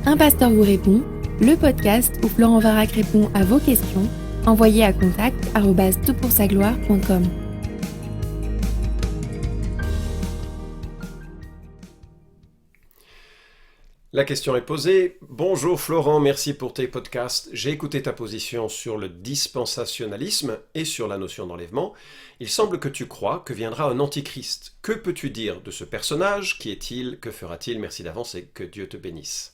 Un pasteur vous répond, le podcast où Florent Varac répond à vos questions, envoyez à contact@toutpoursagloire.com. La question est posée. Bonjour Florent, merci pour tes podcasts. J'ai écouté ta position sur le dispensationalisme et sur la notion d'enlèvement. Il semble que tu crois que viendra un antichrist. Que peux-tu dire de ce personnage? Qui est-il? Que fera-t-il? Merci d'avance et que Dieu te bénisse.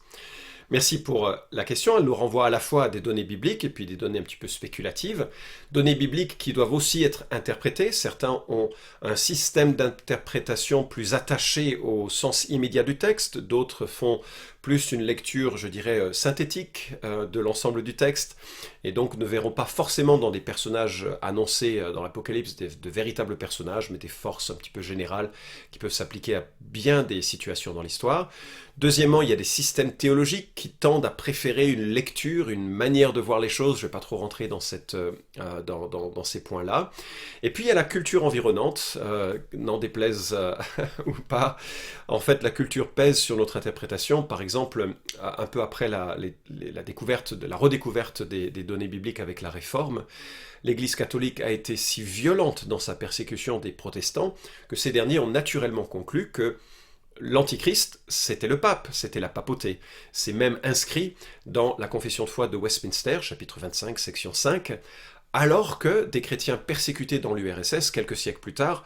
Merci pour la question. Elle nous renvoie à la fois à des données bibliques et puis des données un petit peu spéculatives. Données bibliques qui doivent aussi être interprétées. Certains ont un système d'interprétation plus attaché au sens immédiat du texte. D'autres font plus une lecture, je dirais, synthétique de l'ensemble du texte. Et donc ne verront pas forcément dans des personnages annoncés dans l'Apocalypse de véritables personnages, mais des forces un petit peu générales qui peuvent s'appliquer à bien des situations dans l'histoire. Deuxièmement, il y a des systèmes théologiques qui tendent à préférer une lecture, une manière de voir les choses. Je ne vais pas trop rentrer dans ces points-là. Et puis il y a la culture environnante, n'en déplaise ou pas. En fait, la culture pèse sur notre interprétation. Par exemple, un peu après la redécouverte des données bibliques avec la Réforme, l'Église catholique a été si violente dans sa persécution des protestants que ces derniers ont naturellement conclu que l'Antichrist, c'était le pape, c'était la papauté. C'est même inscrit dans la confession de foi de Westminster, chapitre 25, section 5, alors que des chrétiens persécutés dans l'URSS, quelques siècles plus tard,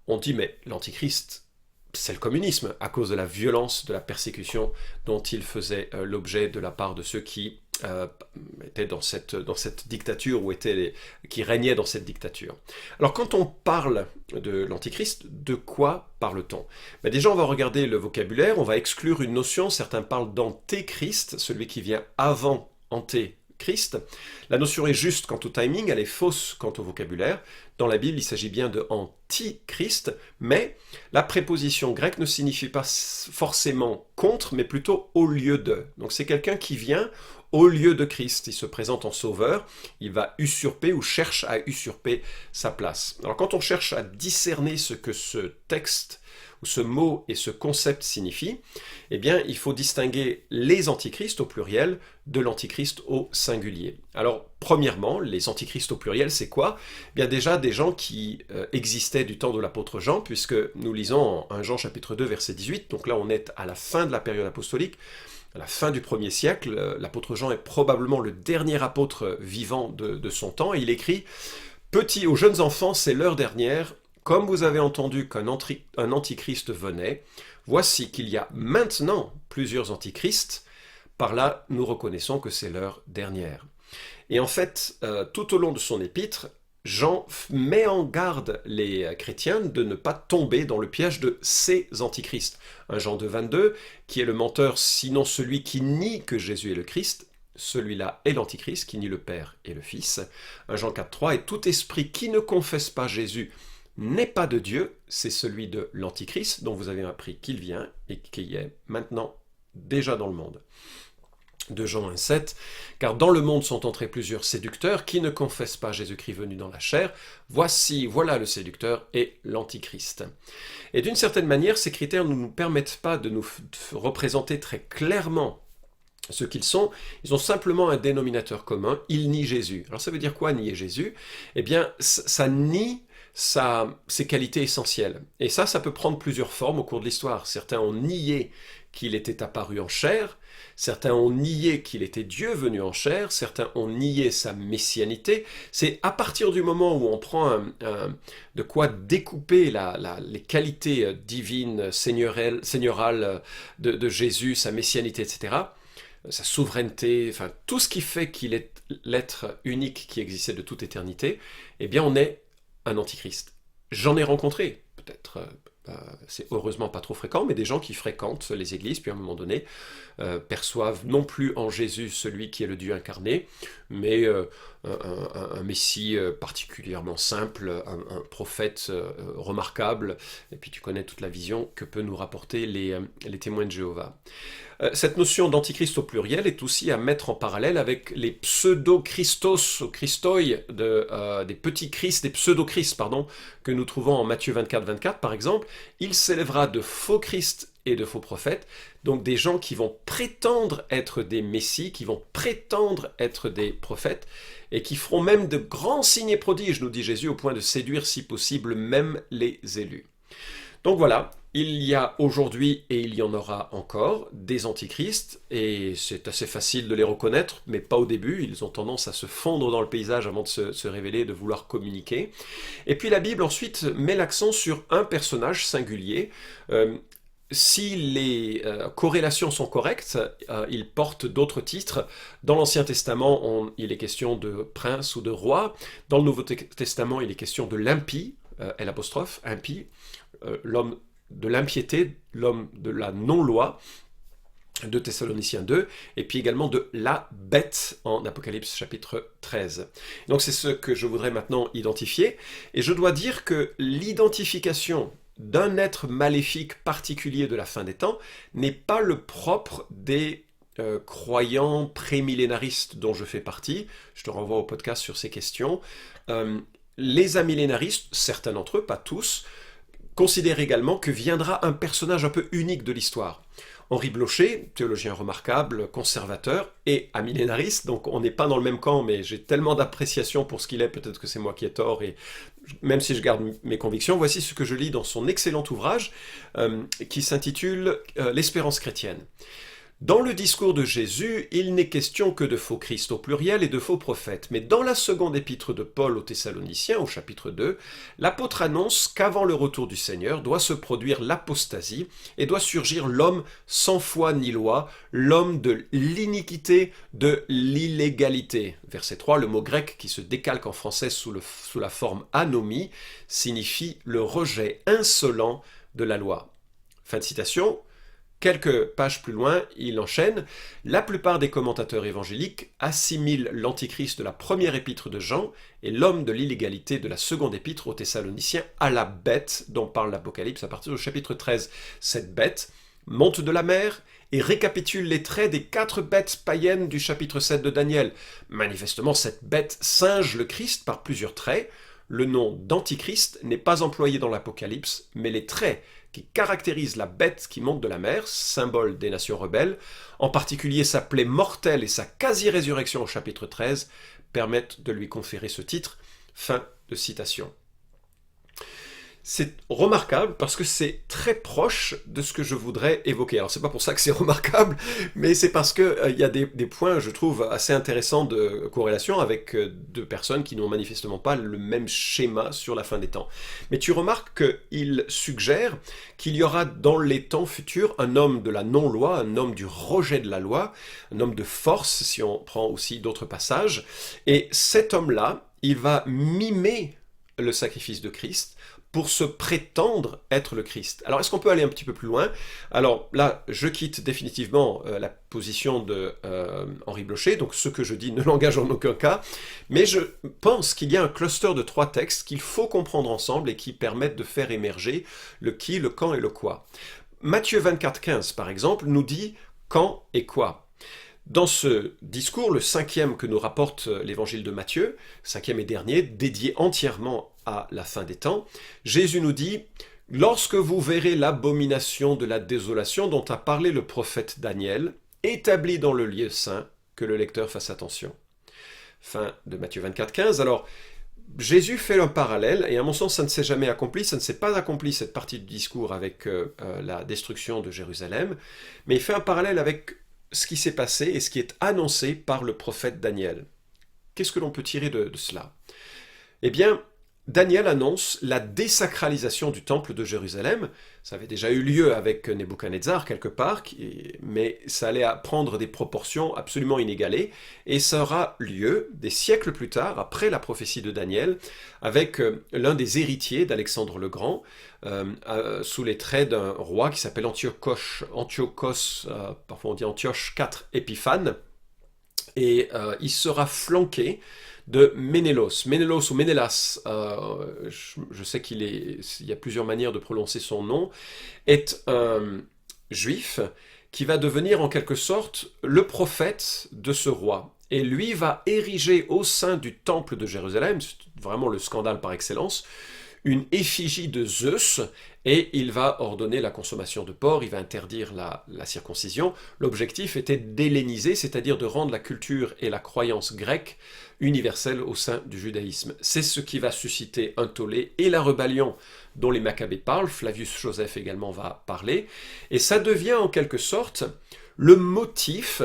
ont dit « mais l'Antichrist, c'est le communisme, à cause de la violence de la persécution dont il faisait l'objet de la part de ceux qui étaient dans cette dictature, ou qui régnaient dans cette dictature. » Alors quand on parle de l'Antichrist, de quoi parle-t-on? Déjà, on va regarder le vocabulaire, on va exclure une notion. Certains parlent d'antéchrist, celui qui vient avant Christ. La notion est juste quant au timing, elle est fausse quant au vocabulaire. Dans la Bible, il s'agit bien de antichrist, mais la préposition grecque ne signifie pas forcément contre, mais plutôt au lieu de. Donc c'est quelqu'un qui vient au lieu de Christ. Il se présente en sauveur, il va usurper ou cherche à usurper sa place. Alors quand on cherche à discerner ce que ce texte ou ce mot et ce concept signifient, eh bien, il faut distinguer les antichrists au pluriel de l'antichrist au singulier. Alors, premièrement, les antichrists au pluriel, c'est quoi? Eh bien, déjà, des gens qui existaient du temps de l'apôtre Jean, puisque nous lisons en 1 Jean chapitre 2, verset 18, donc là, on est à la fin de la période apostolique, à la fin du 1er siècle. L'apôtre Jean est probablement le dernier apôtre vivant de son temps, et il écrit « Petits, aux jeunes enfants, c'est l'heure dernière. Comme vous avez entendu qu'un antichrist venait, voici qu'il y a maintenant plusieurs antichrists. Par là, nous reconnaissons que c'est l'heure dernière. » Et en fait, tout au long de son épître, Jean met en garde les chrétiens de ne pas tomber dans le piège de ces antichrists. 1 Jean 2, 22, qui est le menteur, sinon celui qui nie que Jésus est le Christ. Celui-là est l'antichrist, qui nie le Père et le Fils. 1 Jean 4, 3, et tout esprit qui ne confesse pas Jésus n'est pas de Dieu, c'est celui de l'Antichrist, dont vous avez appris qu'il vient et qui est maintenant déjà dans le monde. 2 Jean 1,7, car dans le monde sont entrés plusieurs séducteurs qui ne confessent pas Jésus-Christ venu dans la chair. Voilà le séducteur et l'Antichrist. Et d'une certaine manière, ces critères ne nous permettent pas de nous représenter très clairement ce qu'ils sont. Ils ont simplement un dénominateur commun, ils nient Jésus. Alors ça veut dire quoi, nier Jésus? Eh bien, ça nie ses qualités essentielles. Et ça peut prendre plusieurs formes au cours de l'histoire. Certains ont nié qu'il était apparu en chair, certains ont nié qu'il était Dieu venu en chair, certains ont nié sa messianité. C'est à partir du moment où on prend de quoi découper les qualités divines, seigneurales de Jésus, sa messianité, etc., sa souveraineté, enfin tout ce qui fait qu'il est l'être unique qui existait de toute éternité, eh bien on est un antichrist. J'en ai rencontré, peut-être, c'est heureusement pas trop fréquent, mais des gens qui fréquentent les églises, puis à un moment donné, perçoivent non plus en Jésus celui qui est le Dieu incarné, mais un Messie particulièrement simple, un prophète remarquable, et puis tu connais toute la vision que peut nous rapporter les témoins de Jéhovah. Cette notion d'antichrist au pluriel est aussi à mettre en parallèle avec les pseudo-christos, ou christoi, des petits christ, des pseudo-christ, que nous trouvons en Matthieu 24, 24 par exemple. Il s'élèvera de faux Christ et de faux prophètes, donc des gens qui vont prétendre être des messies, qui vont prétendre être des prophètes, et qui feront même de grands signes et prodiges, nous dit Jésus, au point de séduire si possible même les élus. Donc voilà, il y a aujourd'hui, et il y en aura encore, des antichrists, et c'est assez facile de les reconnaître, mais pas au début, ils ont tendance à se fondre dans le paysage avant de se révéler, de vouloir communiquer. Et puis la Bible ensuite met l'accent sur un personnage singulier. Si les corrélations sont correctes, il porte d'autres titres. Dans l'Ancien Testament, il est question de prince ou de roi. Dans le Nouveau Testament, il est question de l'impie, l'apostrophe, impie, l'homme de l'impiété, l'homme de la non-loi, de Thessaloniciens 2, et puis également de la bête en Apocalypse chapitre 13. Donc c'est ce que je voudrais maintenant identifier, et je dois dire que l'identification d'un être maléfique particulier de la fin des temps n'est pas le propre des croyants prémillénaristes dont je fais partie. Je te renvoie au podcast sur ces questions. Les amillénaristes, certains d'entre eux, pas tous, considèrent également que viendra un personnage un peu unique de l'histoire. Henri Blocher, théologien remarquable, conservateur et amillénariste, donc on n'est pas dans le même camp, mais j'ai tellement d'appréciation pour ce qu'il est, peut-être que c'est moi qui ai tort, et même si je garde mes convictions, voici ce que je lis dans son excellent ouvrage qui s'intitule « L'espérance chrétienne ». Dans le discours de Jésus, il n'est question que de faux Christ au pluriel et de faux prophètes. Mais dans la seconde épître de Paul aux Thessaloniciens, au chapitre 2, l'apôtre annonce qu'avant le retour du Seigneur doit se produire l'apostasie et doit surgir l'homme sans foi ni loi, l'homme de l'iniquité, de l'illégalité. Verset 3, le mot grec qui se décalque en français sous la forme anomie signifie le rejet insolent de la loi. Fin de citation. Quelques pages plus loin, il enchaîne. La plupart des commentateurs évangéliques assimilent l'antichrist de la première épître de Jean et l'homme de l'illégalité de la seconde épître aux Thessaloniciens à la bête dont parle l'Apocalypse à partir du chapitre 13. Cette bête monte de la mer et récapitule les traits des 4 bêtes païennes du chapitre 7 de Daniel. Manifestement, cette bête singe le Christ par plusieurs traits. Le nom d'antichrist n'est pas employé dans l'Apocalypse, mais les traits qui caractérise la bête qui monte de la mer, symbole des nations rebelles, en particulier sa plaie mortelle et sa quasi-résurrection au chapitre 13, permettent de lui conférer ce titre. Fin de citation. C'est remarquable parce que c'est très proche de ce que je voudrais évoquer. Alors c'est pas pour ça que c'est remarquable, mais c'est parce que y a des points, je trouve, assez intéressants de corrélation avec deux personnes qui n'ont manifestement pas le même schéma sur la fin des temps. Mais tu remarques qu'il suggère qu'il y aura dans les temps futurs un homme de la non-loi, un homme du rejet de la loi, un homme de force, si on prend aussi d'autres passages, et cet homme-là, il va mimer le sacrifice de Christ, pour se prétendre être le Christ. Alors, est-ce qu'on peut aller un petit peu plus loin? Alors là, je quitte définitivement la position de Henri Blocher, donc ce que je dis ne l'engage en aucun cas, mais je pense qu'il y a un cluster de 3 textes qu'il faut comprendre ensemble et qui permettent de faire émerger le qui, le quand et le quoi. Matthieu 24,15, par exemple, nous dit quand et quoi. Dans ce discours, le 5e que nous rapporte l'évangile de Matthieu, 5e et dernier, dédié entièrement à la fin des temps, Jésus nous dit « Lorsque vous verrez l'abomination de la désolation dont a parlé le prophète Daniel, établie dans le lieu saint, que le lecteur fasse attention. » Fin de Matthieu 24,15. Alors, Jésus fait un parallèle, et à mon sens, ça ne s'est jamais accompli, ça ne s'est pas accompli cette partie du discours avec la destruction de Jérusalem, mais il fait un parallèle avec ce qui s'est passé et ce qui est annoncé par le prophète Daniel. Qu'est-ce que l'on peut tirer de cela? Eh bien, Daniel annonce la désacralisation du temple de Jérusalem. Ça avait déjà eu lieu avec Nebuchadnezzar quelque part, mais ça allait prendre des proportions absolument inégalées, et ça aura lieu des siècles plus tard, après la prophétie de Daniel, avec l'un des héritiers d'Alexandre le Grand, sous les traits d'un roi qui s'appelle Antiochos, parfois on dit Antioche IV Épiphane, et il sera flanqué de Ménélos ou Ménélas, je sais il y a plusieurs manières de prononcer son nom, est un juif qui va devenir en quelque sorte le prophète de ce roi. Et lui va ériger au sein du temple de Jérusalem, c'est vraiment le scandale par excellence, une effigie de Zeus, et il va ordonner la consommation de porc, il va interdire la circoncision. L'objectif était d'helléniser, c'est-à-dire de rendre la culture et la croyance grecque universelle au sein du judaïsme. C'est ce qui va susciter un tollé et la rébellion dont les Maccabées parlent, Flavius Joseph également va parler, et ça devient en quelque sorte le motif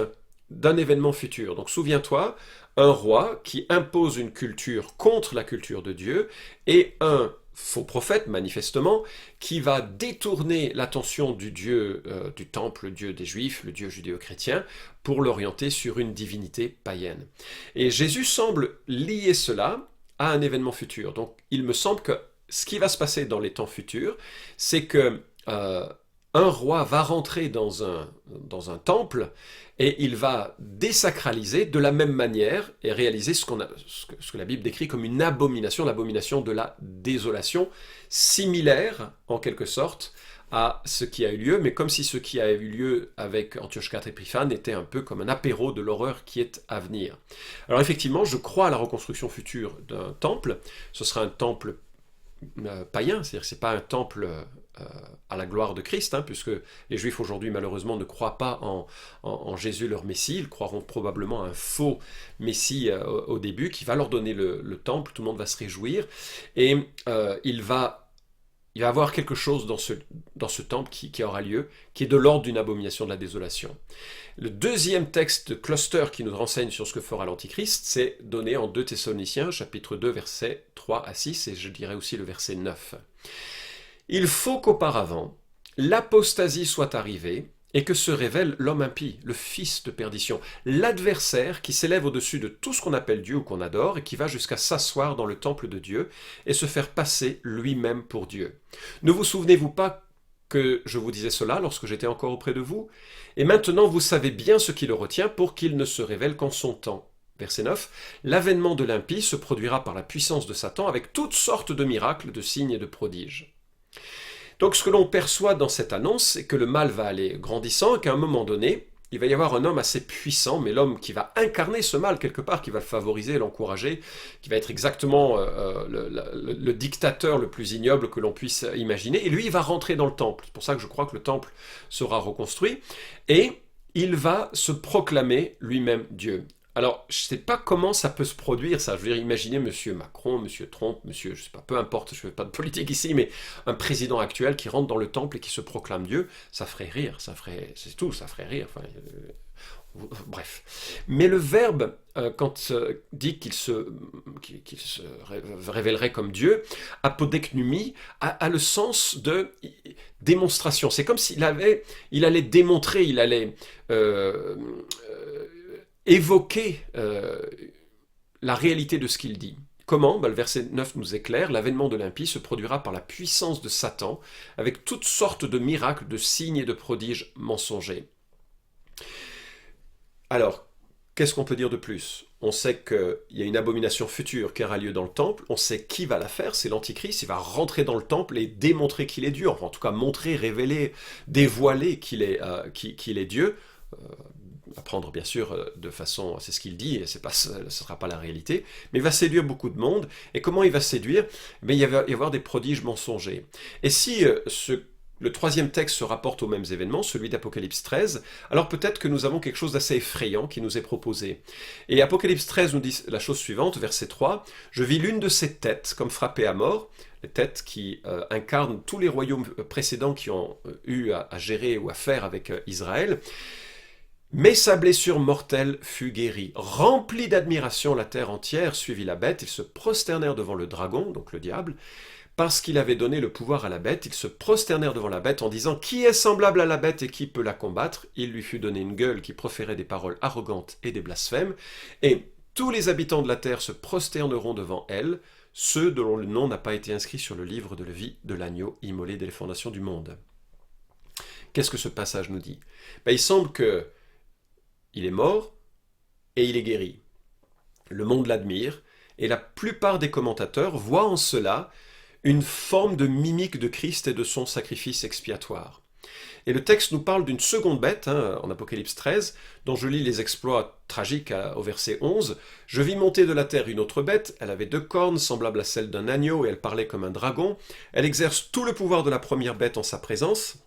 d'un événement futur. Donc souviens-toi, un roi qui impose une culture contre la culture de Dieu, et un faux prophète, manifestement, qui va détourner l'attention du Dieu du temple, le Dieu des Juifs, le Dieu judéo-chrétien, pour l'orienter sur une divinité païenne. Et Jésus semble lier cela à un événement futur. Donc il me semble que ce qui va se passer dans les temps futurs, c'est que un roi va rentrer dans un temple et il va désacraliser de la même manière et réaliser ce que la Bible décrit comme une abomination, l'abomination de la désolation, similaire en quelque sorte à ce qui a eu lieu, mais comme si ce qui a eu lieu avec Antioche IV Épiphane était un peu comme un apéro de l'horreur qui est à venir. Alors effectivement, je crois à la reconstruction future d'un temple. Ce sera un temple païen, c'est-à-dire que ce n'est pas un temple à la gloire de Christ, puisque les Juifs aujourd'hui malheureusement ne croient pas en Jésus leur Messie, ils croiront probablement à un faux Messie au début qui va leur donner le temple, tout le monde va se réjouir, et il va y avoir quelque chose dans ce temple qui aura lieu, qui est de l'ordre d'une abomination de la désolation. Le deuxième texte de cluster qui nous renseigne sur ce que fera l'Antichrist, c'est donné en 2 Thessaloniciens, chapitre 2, versets 3 à 6, et je dirais aussi le verset 9. Il faut qu'auparavant, l'apostasie soit arrivée et que se révèle l'homme impie, le fils de perdition, l'adversaire qui s'élève au-dessus de tout ce qu'on appelle Dieu ou qu'on adore et qui va jusqu'à s'asseoir dans le temple de Dieu et se faire passer lui-même pour Dieu. Ne vous souvenez-vous pas que je vous disais cela lorsque j'étais encore auprès de vous? Et maintenant vous savez bien ce qui le retient pour qu'il ne se révèle qu'en son temps. Verset 9, l'avènement de l'impie se produira par la puissance de Satan avec toutes sortes de miracles, de signes et de prodiges. Donc ce que l'on perçoit dans cette annonce, c'est que le mal va aller grandissant et qu'à un moment donné, il va y avoir un homme assez puissant, mais l'homme qui va incarner ce mal quelque part, qui va le favoriser, l'encourager, qui va être exactement le dictateur le plus ignoble que l'on puisse imaginer, et lui il va rentrer dans le temple. C'est pour ça que je crois que le temple sera reconstruit, et il va se proclamer lui-même Dieu. Alors, je ne sais pas comment ça peut se produire, ça. Je veux dire, imaginez M. Macron, M. Trump, je ne sais pas, peu importe, je ne fais pas de politique ici, mais un président actuel qui rentre dans le temple et qui se proclame Dieu, ça ferait rire, c'est tout, ça ferait rire. Enfin, bref. Mais le verbe, quand dit qu'il se révélerait comme Dieu, apodeknumi, a le sens de démonstration. C'est comme s'il allait démontrer, il allait évoquer la réalité de ce qu'il dit. Comment? Le verset 9 nous éclaire, l'avènement de l'impie se produira par la puissance de Satan, avec toutes sortes de miracles, de signes et de prodiges mensongers. Alors, qu'est-ce qu'on peut dire de plus? On sait qu'il y a une abomination future qui aura lieu dans le temple, on sait qui va la faire, c'est l'Antichrist, il va rentrer dans le temple et démontrer qu'il est Dieu, enfin en tout cas montrer, révéler, dévoiler qu'il est Dieu, apprendre bien sûr de façon, c'est ce qu'il dit, et ce ne sera pas la réalité, mais il va séduire beaucoup de monde, et comment il va séduire? Mais il va y avoir des prodiges mensongers. Et si le troisième texte se rapporte aux mêmes événements, celui d'Apocalypse 13, alors peut-être que nous avons quelque chose d'assez effrayant qui nous est proposé. Et Apocalypse 13 nous dit la chose suivante, verset 3, « Je vis l'une de ces têtes comme frappée à mort », les têtes qui incarnent tous les royaumes précédents qui ont eu à gérer ou à faire avec Israël, mais sa blessure mortelle fut guérie. Remplie d'admiration, la terre entière suivit la bête. Ils se prosternèrent devant le dragon, donc le diable. Parce qu'il avait donné le pouvoir à la bête, ils se prosternèrent devant la bête en disant « Qui est semblable à la bête et qui peut la combattre ?» Il lui fut donné une gueule qui proférait des paroles arrogantes et des blasphèmes. Et tous les habitants de la terre se prosterneront devant elle, ceux dont le nom n'a pas été inscrit sur le livre de la vie de l'agneau immolé dès les fondations du monde. Qu'est-ce que ce passage nous dit? Il semble que il est mort et il est guéri. Le monde l'admire et la plupart des commentateurs voient en cela une forme de mimique de Christ et de son sacrifice expiatoire. Et le texte nous parle d'une seconde bête, en Apocalypse 13, dont je lis les exploits tragiques au verset 11. « Je vis monter de la terre une autre bête, elle avait 2 cornes, semblables à celles d'un agneau, et elle parlait comme un dragon. Elle exerce tout le pouvoir de la première bête en sa présence.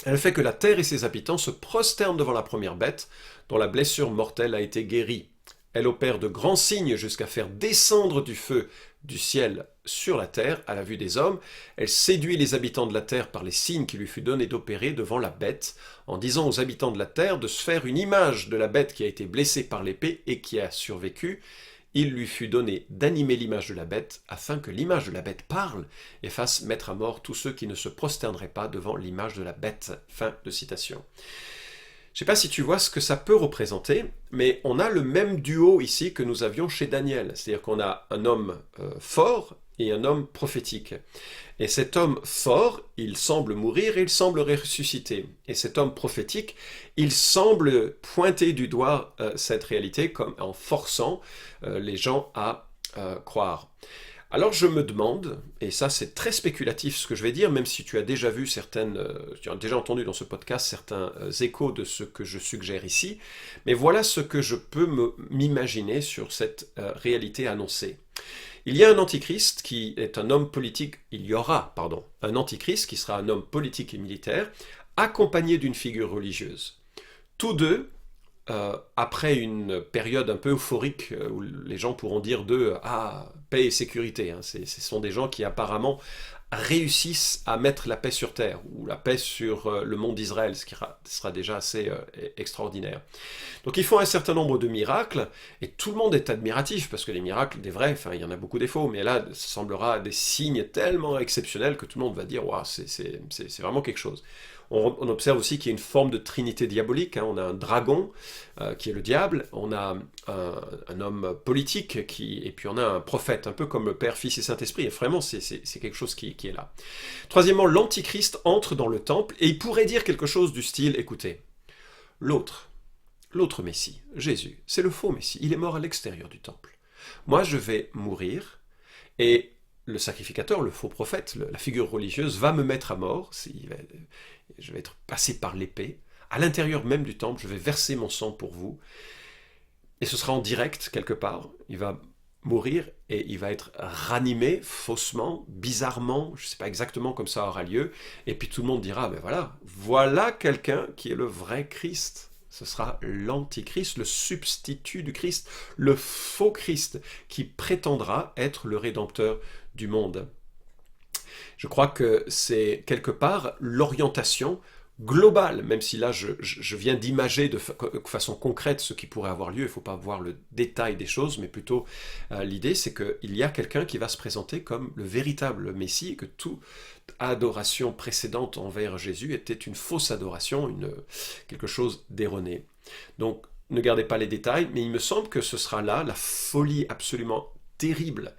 Elle fait que la terre et ses habitants se prosternent devant la première bête, dont la blessure mortelle a été guérie. Elle opère de grands signes jusqu'à faire descendre du feu du ciel sur la terre à la vue des hommes. Elle séduit les habitants de la terre par les signes qui lui fut donné d'opérer devant la bête, en disant aux habitants de la terre de se faire une image de la bête qui a été blessée par l'épée et qui a survécu. Il lui fut donné d'animer l'image de la bête, afin que l'image de la bête parle et fasse mettre à mort tous ceux qui ne se prosterneraient pas devant l'image de la bête. » Fin de citation. Je ne sais pas si tu vois ce que ça peut représenter, mais on a le même duo ici que nous avions chez Daniel. C'est-à-dire qu'on a un homme fort et un homme prophétique. Et cet homme fort, il semble mourir et il semble ressusciter. Et cet homme prophétique, il semble pointer du doigt cette réalité comme en forçant les gens à croire. Alors je me demande, et ça c'est très spéculatif ce que je vais dire, même si tu as déjà vu tu as déjà entendu dans ce podcast certains échos de ce que je suggère ici, mais voilà ce que je peux m'imaginer sur cette réalité annoncée. Il y a un antichrist qui est un homme politique, un antichrist qui sera un homme politique et militaire, accompagné d'une figure religieuse. Tous deux, après une période un peu euphorique où les gens pourront dire d'eux « Ah, paix et sécurité », ce sont des gens qui apparemment réussissent à mettre la paix sur terre, ou la paix sur le monde d'Israël, ce qui sera déjà assez extraordinaire. Donc ils font un certain nombre de miracles, et tout le monde est admiratif, parce que les miracles, des vrais, il y en a beaucoup des faux, mais là, ça semblera des signes tellement exceptionnels que tout le monde va dire « Waouh, c'est vraiment quelque chose ». On observe aussi qu'il y a une forme de trinité diabolique. On a un dragon qui est le diable, on a un homme politique et puis on a un prophète, un peu comme le Père, Fils et Saint-Esprit. Et vraiment, c'est quelque chose qui est là. Troisièmement, l'Antichrist entre dans le temple et il pourrait dire quelque chose du style, écoutez, l'autre Messie, Jésus, c'est le faux Messie, il est mort à l'extérieur du temple. Moi, je vais mourir et le sacrificateur, le faux prophète, la figure religieuse, va me mettre à mort, je vais être passé par l'épée, à l'intérieur même du temple, je vais verser mon sang pour vous, et ce sera en direct quelque part, il va mourir et il va être ranimé faussement, bizarrement, je ne sais pas exactement comme ça aura lieu, et puis tout le monde dira, mais voilà quelqu'un qui est le vrai Christ. Ce sera l'Antichrist, le substitut du Christ, le faux Christ, qui prétendra être le Rédempteur du monde. Je crois que c'est quelque part l'orientation globale, même si là je viens d'imager de façon concrète ce qui pourrait avoir lieu, il ne faut pas voir le détail des choses, mais plutôt l'idée c'est qu'il y a quelqu'un qui va se présenter comme le véritable Messie, et que toute adoration précédente envers Jésus était une fausse adoration, quelque chose d'erroné. Donc ne gardez pas les détails, mais il me semble que ce sera là la folie absolument terrible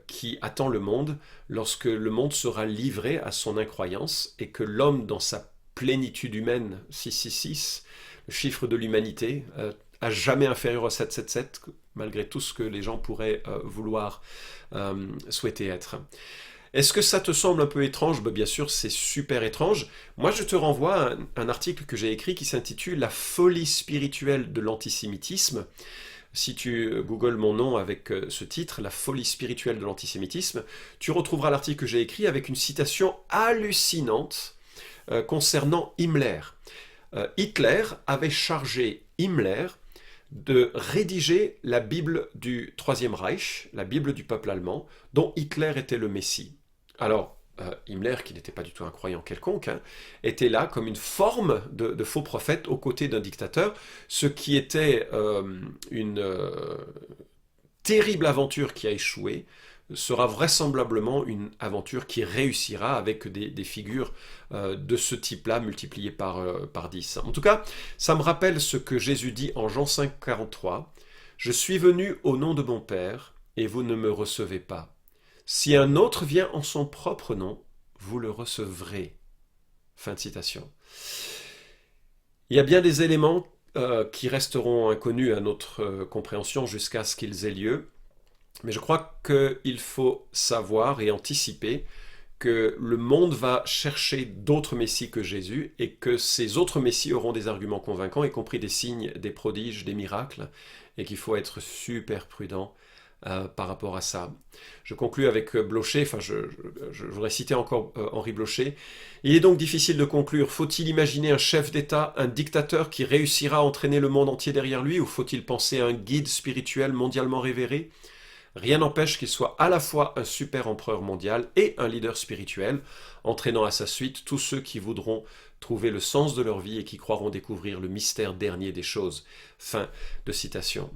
qui attend le monde lorsque le monde sera livré à son incroyance et que l'homme dans sa plénitude humaine, 666, le chiffre de l'humanité, à jamais inférieur à 777, malgré tout ce que les gens pourraient vouloir souhaiter être. Est-ce que ça te semble un peu étrange ? Bien sûr, c'est super étrange. Moi, je te renvoie à un article que j'ai écrit qui s'intitule « La folie spirituelle de l'antisémitisme ». Si tu googles mon nom avec ce titre, « La folie spirituelle de l'antisémitisme », tu retrouveras l'article que j'ai écrit avec une citation hallucinante concernant Himmler. Hitler avait chargé Himmler de rédiger la Bible du Troisième Reich, la Bible du peuple allemand, dont Hitler était le Messie. Alors, Himmler, qui n'était pas du tout un croyant quelconque, était là comme une forme de faux prophète aux côtés d'un dictateur, ce qui était une terrible aventure qui a échoué, sera vraisemblablement une aventure qui réussira avec des figures de ce type-là multipliées par 10. En tout cas, ça me rappelle ce que Jésus dit en Jean 5, 43. « Je suis venu au nom de mon Père, et vous ne me recevez pas. Si un autre vient en son propre nom, vous le recevrez. » Fin de citation. Il y a bien des éléments qui resteront inconnus à notre compréhension jusqu'à ce qu'ils aient lieu. Mais je crois qu'il faut savoir et anticiper que le monde va chercher d'autres messies que Jésus et que ces autres messies auront des arguments convaincants, y compris des signes, des prodiges, des miracles, et qu'il faut être super prudent par rapport à ça. Je conclus avec Blocher, je voudrais citer encore Henri Blocher. Il est donc difficile de conclure, faut-il imaginer un chef d'État, un dictateur qui réussira à entraîner le monde entier derrière lui, ou faut-il penser à un guide spirituel mondialement révéré ? Rien n'empêche qu'il soit à la fois un super empereur mondial et un leader spirituel, entraînant à sa suite tous ceux qui voudront trouver le sens de leur vie et qui croiront découvrir le mystère dernier des choses. Fin de citation.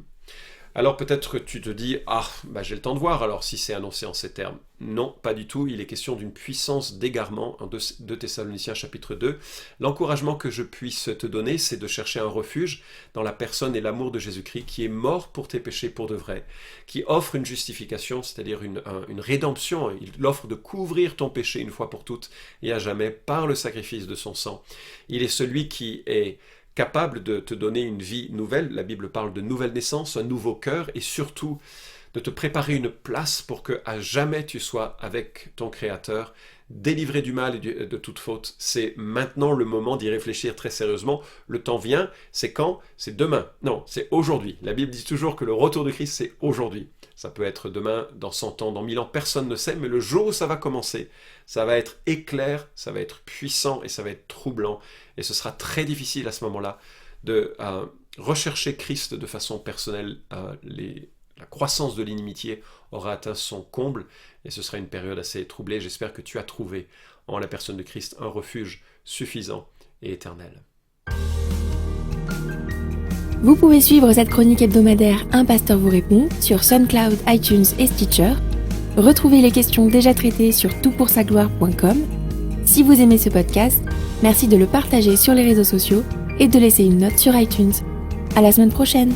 Alors peut-être que tu te dis « Ah, j'ai le temps de voir alors si c'est annoncé en ces termes ». Non, pas du tout, il est question d'une puissance d'égarement en 2 Thessaloniciens chapitre 2. L'encouragement que je puisse te donner, c'est de chercher un refuge dans la personne et l'amour de Jésus-Christ qui est mort pour tes péchés pour de vrai, qui offre une justification, c'est-à-dire une rédemption. Il offre de couvrir ton péché une fois pour toutes et à jamais par le sacrifice de son sang. Il est celui qui est capable de te donner une vie nouvelle, la Bible parle de nouvelle naissance, un nouveau cœur, et surtout de te préparer une place pour que à jamais tu sois avec ton Créateur, délivré du mal et de toute faute. C'est maintenant le moment d'y réfléchir très sérieusement. Le temps vient, c'est quand ? C'est demain. Non, c'est aujourd'hui. La Bible dit toujours que le retour de Christ, c'est aujourd'hui. Ça peut être demain, dans 100 ans, dans 1000 ans, personne ne sait, mais le jour où ça va commencer, ça va être éclair, ça va être puissant et ça va être troublant. Et ce sera très difficile à ce moment-là de rechercher Christ de façon personnelle. La croissance de l'inimitié aura atteint son comble et ce sera une période assez troublée. J'espère que tu as trouvé en la personne de Christ un refuge suffisant et éternel. Vous pouvez suivre cette chronique hebdomadaire Un pasteur vous répond sur SoundCloud, iTunes et Stitcher. Retrouvez les questions déjà traitées sur toutpoursagloire.com. Si vous aimez ce podcast, merci de le partager sur les réseaux sociaux et de laisser une note sur iTunes. À la semaine prochaine!